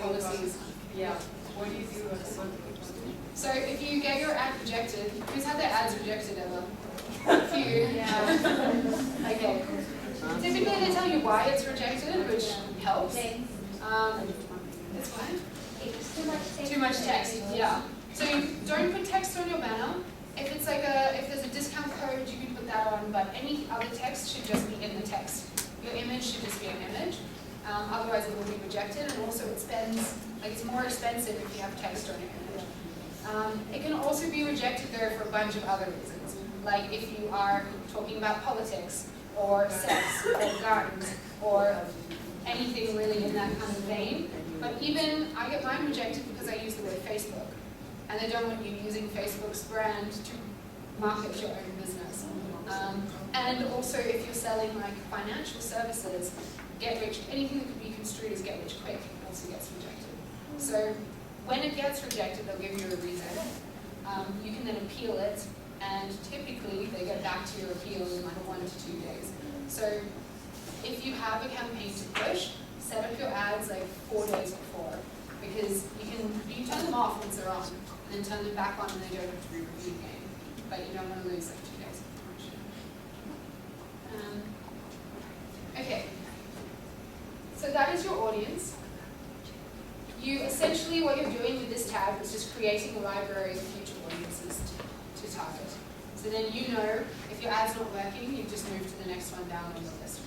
Policies. Yeah. What do you do with it? So if you get your ad rejected, who's had their ads rejected ever? A few. Yeah. Okay. Typically they tell you why it's rejected, which helps. It's fine. It's too much text. Too much text, yeah. So you don't put text on your banner. If it's like if there's a discount code, you can put that on, but any other text should just be in the text. Your image should just be an image. Otherwise it will be rejected, and also it's more expensive if you have text on your image. It can also be rejected though for a bunch of other reasons. Like if you are talking about politics, or sex, or guns, or anything really in that kind of vein. But even, I get mine rejected because I use the word Facebook. And they don't want you using Facebook's brand to market your own business. And also if you're selling like financial services, get rich, anything that could be construed as get rich quick also gets rejected. So when it gets rejected, they'll give you a reason. You can then appeal it, and typically they get back to your appeal in like 1 to 2 days. So if you have a campaign to push, set up your ads like 4 days before, because you turn them off once they're on, and then turn them back on and they don't have to re-review again. But you don't want to lose like 2 days of promotion. Okay, so that is your audience. You essentially, what you're doing with this tab is just creating a library of future audiences to target. So then you know if your ad's not working, you just move to the next one down on the list.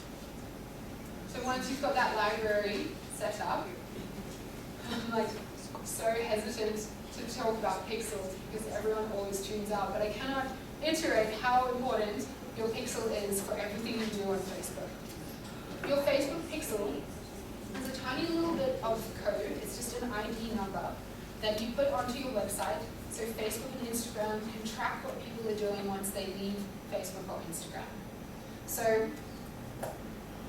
So once you've got that library set up, I'm like so hesitant to talk about pixels because everyone always tunes out, but I cannot iterate how important your pixel is for everything you do on Facebook. Your Facebook pixel has a tiny little bit of code. It's just an ID number that you put onto your website, so Facebook and Instagram can track what people are doing once they leave Facebook or Instagram. So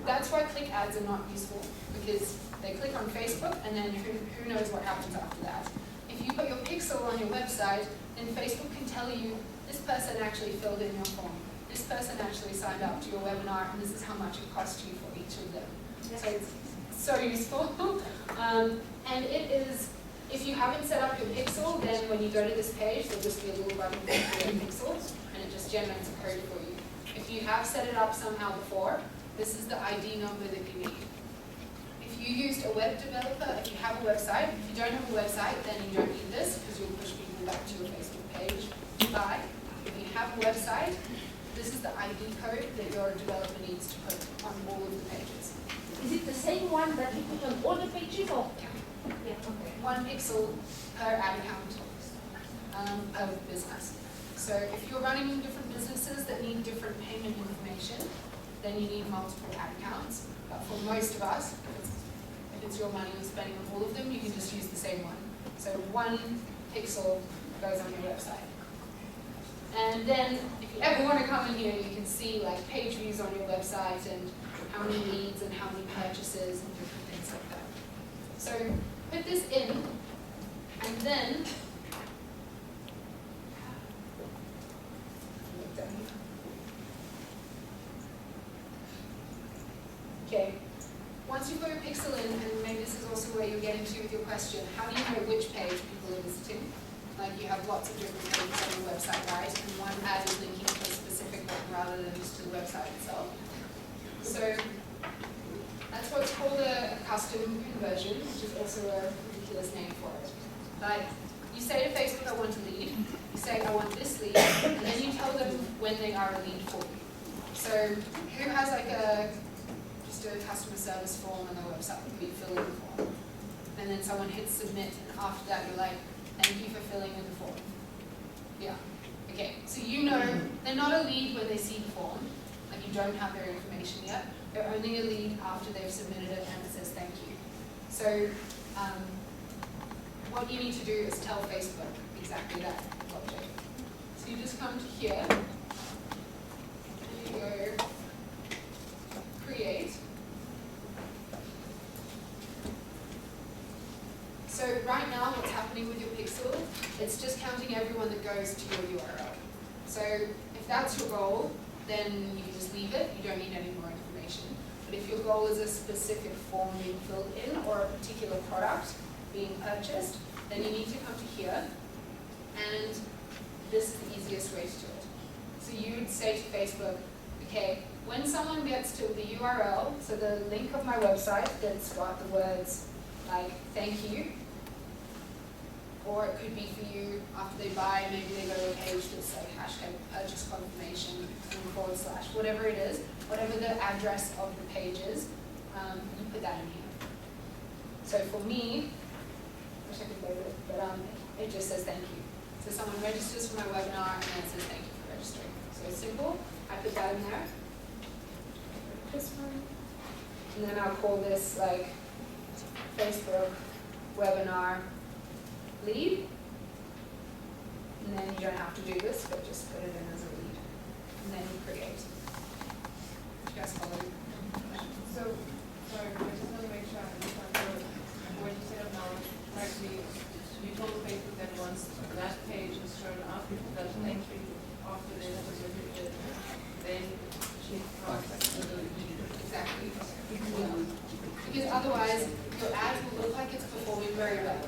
that's why click ads are not useful, because they click on Facebook and then who knows what happens after that. If you put your pixel on your website, then Facebook can tell you this person actually filled in your form, this person actually signed up to your webinar, and this is how much it cost you for each of them. So it's so useful. And it is, if you haven't set up your pixel, then when you go to this page, there'll just be a little button for your pixels, and it just generates a code for you. If you have set it up somehow before, this is the ID number that you need. If you used a web developer, if you have a website, if you don't have a website, then you don't need this because you'll push people back to your Facebook page. But if you have a website, this is the ID code that your developer needs to put on all of the pages. Is it the same one that you put on all the pages or? Yeah. Okay. 1 pixel per ad account per business. So if you're running different businesses that need different payment information, then you need multiple ad accounts. But for most of us, if it's your money you're spending on all of them, you can just use the same one. So 1 pixel goes on your website. And then if you ever want to come in here, you can see like page views on your website and how many leads and how many purchases and different things like that. So put this in, and then okay, once you've got your pixel in, and maybe this is also where you're getting to with your question, how do you know which page people are visiting? Like you have lots of different pages on your website, right? And one ad is linking to a specific one rather than just to the website itself. So that's what's called a custom conversion, which is also a ridiculous name for it. Like you say to Facebook, I want a lead. You say, I want this lead, and then you tell them when they are a lead for you. So who has like just a customer service form on their website where you fill in the form, and then someone hits submit, and after that you're like, thank you for filling in the form. Yeah. Okay. So you know they're not a lead when they see the form. Like you don't have their information yet. They're only a lead after they've submitted it and it says thank you. So what you need to do is tell Facebook exactly that logic. So you just come to here and you go create. So right now what's happening with your pixel, it's just counting everyone that goes to your URL. So if that's your goal, then you can just leave it, you don't need any more information. But if your goal is a specific form being filled in or a particular product being purchased, then you need to come to here, and this is the easiest way to do it. So you would say to Facebook, okay, when someone gets to the URL, so the link of my website that's got the words like thank you, or it could be for you after they buy, maybe they go to a page that's like hashtag purchase confirmation / whatever it is, whatever the address of the page is, you put that in here. So for me, I wish I could go with it, but it just says thank you. So someone registers for my webinar and then it says thank you for registering. So So simple, I put that in there. This one. And then I'll call this like Facebook webinar lead. And then you don't have to do this, but just put it in as a lead. And then you create. Just follow. So, sorry, I just want to make sure I understand. So, what you said about actually, you told Facebook that once that page is shown up, that entry after the certificate, then she contacts the lead. Exactly. Yeah. Because otherwise, your ads will look like it's performing very well.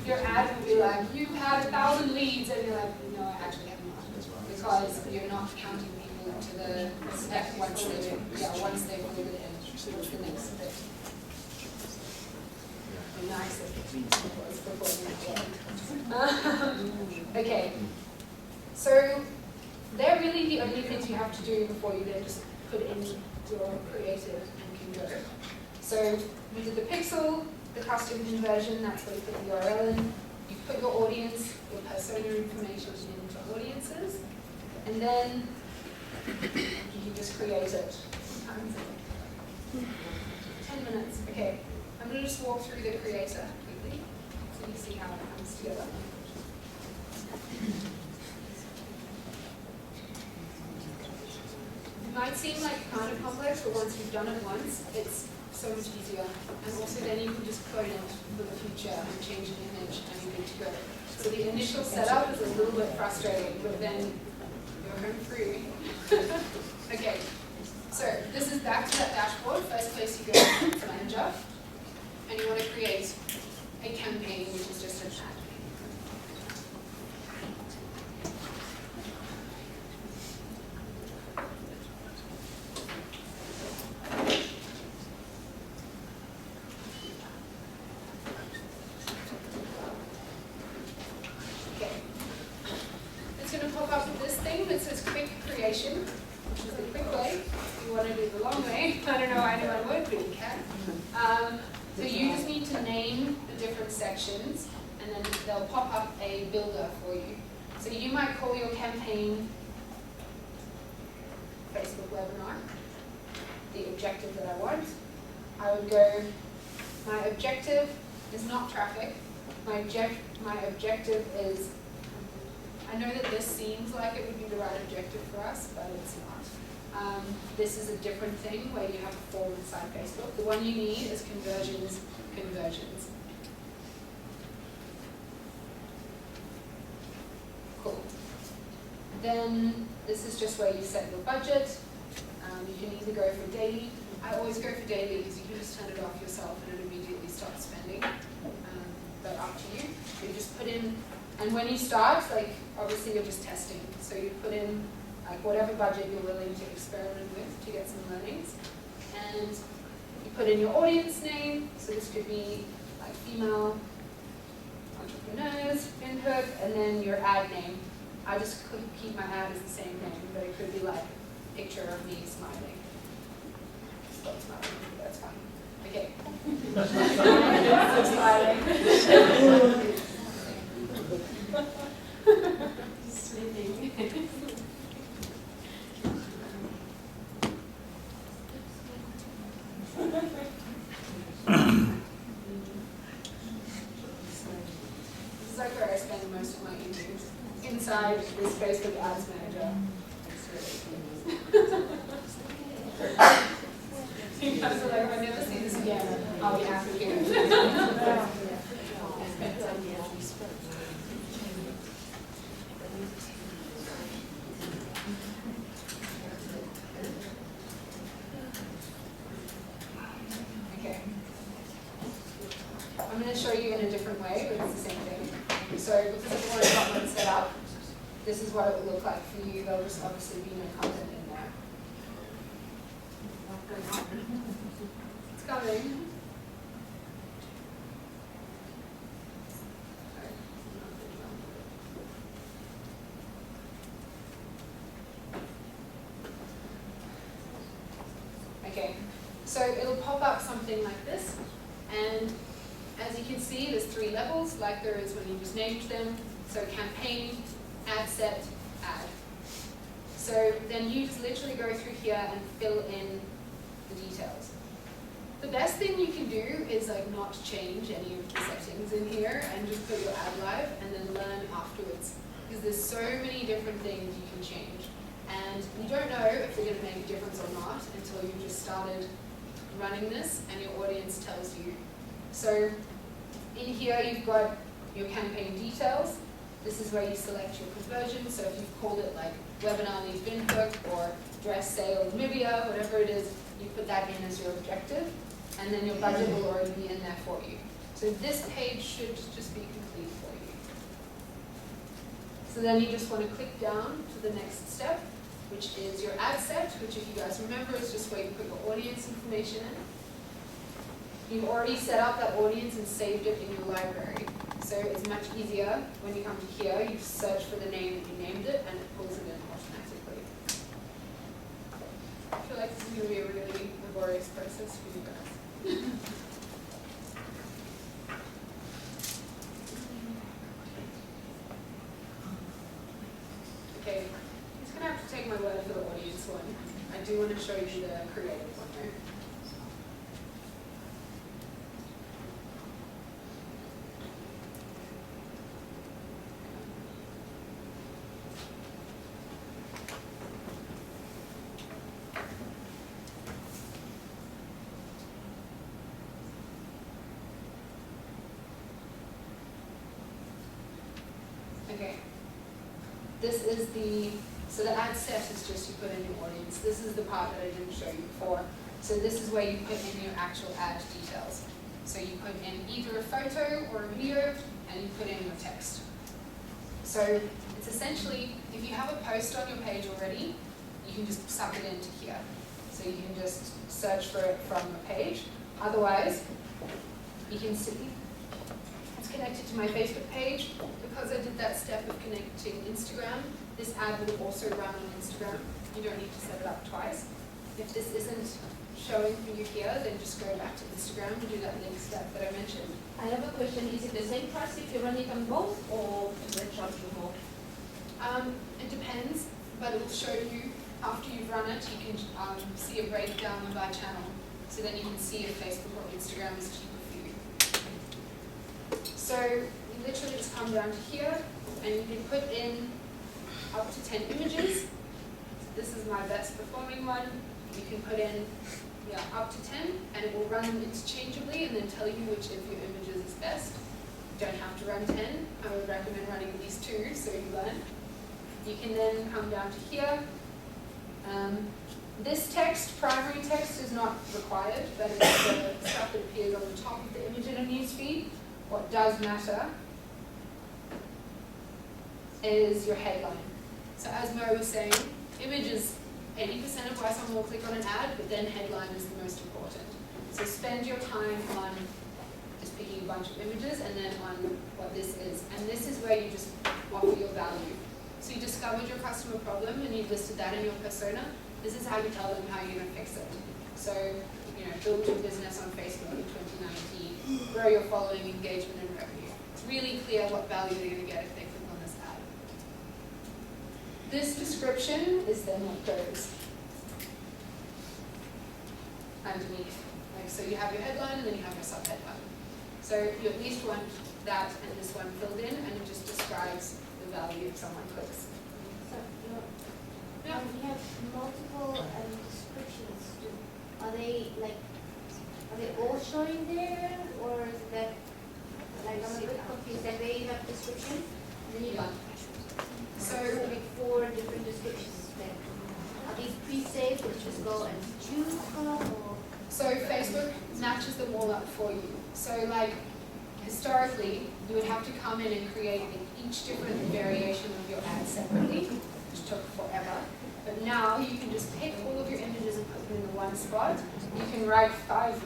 Your ad will be like, you've had 1,000 leads, and you're like, no, I actually have not. Because you're not counting people to the step once they've loaded in. What's the next bit? Nice if it was performing well. Okay. So they're really the only things you have to do before you then just put in your creative and can go. So we did the pixel, the custom conversion, that's where you put the URL in. You put your audience, your persona information into audiences, and then you can just create it. 10 minutes, okay. I'm going to just walk through the creator quickly so you see how it comes together. It might seem like kind of complex, but once you've done it once, it's so much easier. And also then you can just code it for the future and change an image and you're good to go. So the initial setup is a little bit frustrating, but then you're home free. Okay, so this is back to that dashboard. First place you go to manager, and you want to create a campaign, which is just an ad. Sections, and then they'll pop up a builder for you. So you might call your campaign Facebook webinar, the objective that I want. I would go, my objective is not traffic. My objective is, I know that this seems like it would be the right objective for us, but it's not. This is a different thing where you have a form inside Facebook. The one you need is conversions. Cool. Then this is just where you set your budget. You can either go for daily. I always go for daily because you can just turn it off yourself and it immediately starts spending. But up to you. You just put in, and when you start, like obviously you're just testing. So you put in like whatever budget you're willing to experiment with to get some learnings. And you put in your audience name. So this could be like female entrepreneurs, Finhook, and then your ad name. I just couldn't keep my ad as the same name, but it could be like picture of me smiling. Stop smiling, that's fine. Okay. Smiling. Sleeping. This is like where I spend most of my evenings. Inside this Facebook Ads Manager. You guys are like, if I never see this again, I'll be happy again. Okay. I'm going to show you in a different way, but it's the same thing. So because I've already got one set up, this is what it will look like for you. There'll just obviously be no content in there. It's coming. Okay, so it'll pop up something like this, and as you can see, there's 3 levels, like there is when you just named them. So campaign, ad set, ad. So then you just literally go through here and fill in the details. The best thing you can do is like not change any of the settings in here and just put your ad live and then learn afterwards. Because there's so many different things you can change. And you don't know if they're going to make a difference or not until you've just started running this and your audience tells you. So in here you've got your campaign details. This is where you select your conversion. So if you've called it like webinar lead Windhoek or dress sale Namibia, whatever it is, you put that in as your objective. And then your budget will already be in there for you. So this page should just be complete for you. So then you just want to click down to the next step, which is your ad set, which if you guys remember is just where you put your audience information in. You've already set up that audience and saved it in your library. So it's much easier when you come to here, you search for the name that you named it and it pulls it in automatically. I feel like this is going to be a really laborious process for you guys. Okay, I'm just going to have to take my word for the audience one. I do want to show you the creative one though. Okay, this is so the ad set is just you put in your audience. This is the part that I didn't show you before. So this is where you put in your actual ad details. So you put in either a photo or a video and you put in your text. So it's essentially, if you have a post on your page already, you can just suck it into here. So you can just search for it from the page. Otherwise, you can see it's connected to my Facebook page. Because I did that step of connecting Instagram, this ad will also run on Instagram. You don't need to set it up twice. If this isn't showing for you here, then just go back to Instagram and do that link step that I mentioned. I have a question. Is it the same price if you run it on both, or do they charge you more? It depends, but it will show you after you've run it, you can see a breakdown by channel. So then you can see if Facebook or Instagram is cheaper for you. So you literally just come down to here and you can put in up to 10 images. This is my best performing one. You can put in up to 10 and it will run them interchangeably and then tell you which of your images is best. You don't have to run 10. I would recommend running at least 2 so you learn. You can then come down to here. This text, primary text, is not required, but it's the stuff that appears on the top of the image in a newsfeed. What does matter is your headline. So as Mo was saying, image is 80% of why someone will click on an ad, but then headline is the most important. So spend your time on just picking a bunch of images and then on what this is. And this is where you just offer your value. So you discovered your customer problem and you've listed that in your persona. This is how you tell them how you're going to fix it. So, build your business on Facebook in 2019, grow your following, engagement, and revenue. It's really clear what value they're going to get if they click on this ad. This description is then what goes underneath. So you have your headline and then you have your subheadline. So you at least want that and this one filled in, and it just describes the value if someone clicks. So you have multiple descriptions. Are they all showing there, or is that like I'm a bit confused? That way you have description, and then you got So 4 different descriptions. Then are these pre-saved, or just go and choose from, or? So Facebook matches them all up for you. So historically, you would have to come in and create each different variation of your ad separately, which took forever. But now you can just pick all of your images and put them in the one spot. You can write five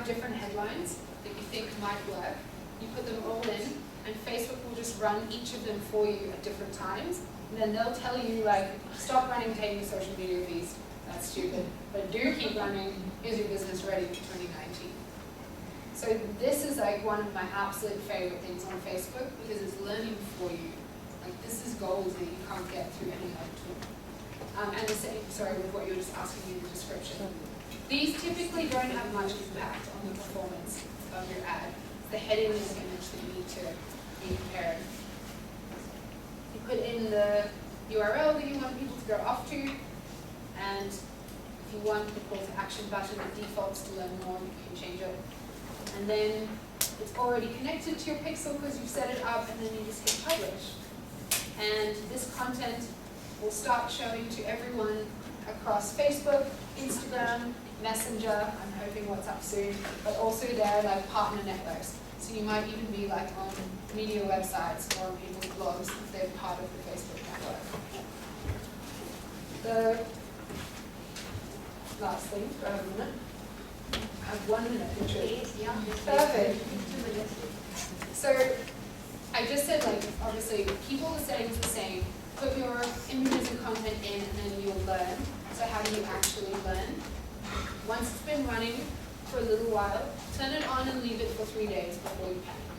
different headlines that you think might work. You put them all in, and Facebook will just run each of them for you at different times. And then they'll tell you, stop running taking social media fees. That's stupid. But do keep running. Is your business ready for 2019? So this is one of my absolute favorite things on Facebook because it's learning for you. This is gold that you can't get through any other tool. And the same, sorry, with what you were just asking in the description. These typically don't have much impact on the performance of your ad. The heading is the image that you need to be comparing. You put in the URL that you want people to go off to, and if you want the call to action button that defaults to learn more, you can change it. And then it's already connected to your pixel because you've set it up, and then you just hit publish. And this content will start showing to everyone across Facebook, Instagram, Messenger, I'm hoping WhatsApp soon, but also their like partner networks. So you might even be like on media websites or on people's blogs if they're part of the Facebook network. The last thing, do I have a minute? I have 1 minute, actually. Perfect. So I just said, like, obviously keep all the settings the same, put your images and content in, and then you'll learn. So how do you actually learn? Once it's been running for a little while, turn it on and leave it for 3 days before you panic.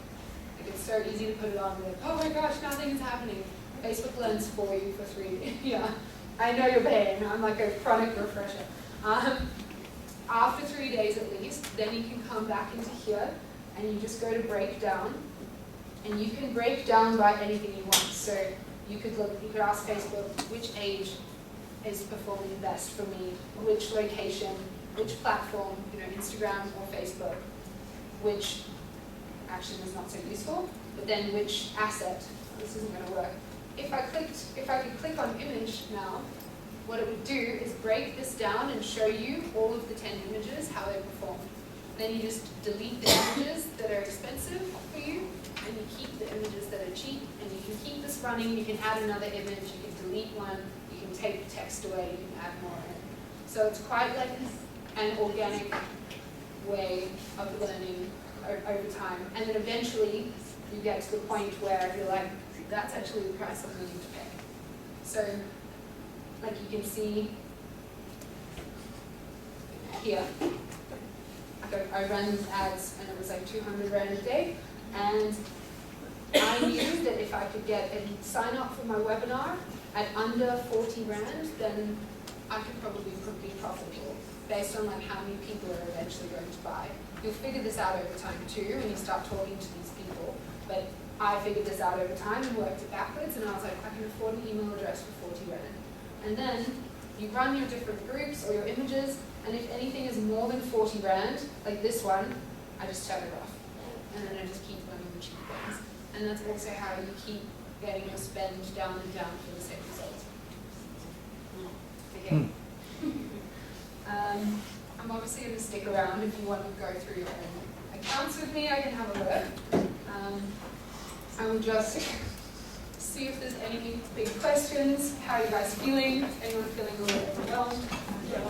Like, it's so easy to put it on and like, oh my gosh, nothing is happening. Facebook learns for you for 3 days. Yeah, I know your pain. I'm like a chronic refresher. After 3 days at least, then you can come back into here and you just go to breakdown, and you can break down by anything you want. So you could ask Facebook which age is performing best for me, which location, which platform, Instagram or Facebook, which action is not so useful, but then which asset. This isn't going to work. If I could click on image now, what it would do is break this down and show you all of the 10 images, how they perform. Then you just delete the images that are expensive for you, and you keep the images that are cheap, and you can keep this running. You can add another image, you can delete one, you can take the text away, you can add more in. So it's quite like an organic way of learning over time. And then eventually you get to the point where you're like, that's actually the price I'm willing to pay. So, like you can see here, I ran these ads and it was like 200 Rand a day, and I knew that if I could get a sign up for my webinar at under 40 Rand, then I could probably be profitable based on like how many people are eventually going to buy. You'll figure this out over time too when you start talking to these people, but I figured this out over time and worked it backwards, and I was like, I can afford an email address for 40 Rand. And then you run your different groups or your images, and if anything is more than 40 Rand, like this one, I just turn it off. And then I just keep running the cheap ones. And that's also how you keep getting your spend down and down for the same results. Okay. I'm obviously going to stick around if you want to go through your own accounts with me. I can have a look. I will just see if there's any big questions. How are you guys feeling? Anyone feeling a little overwhelmed? Yeah.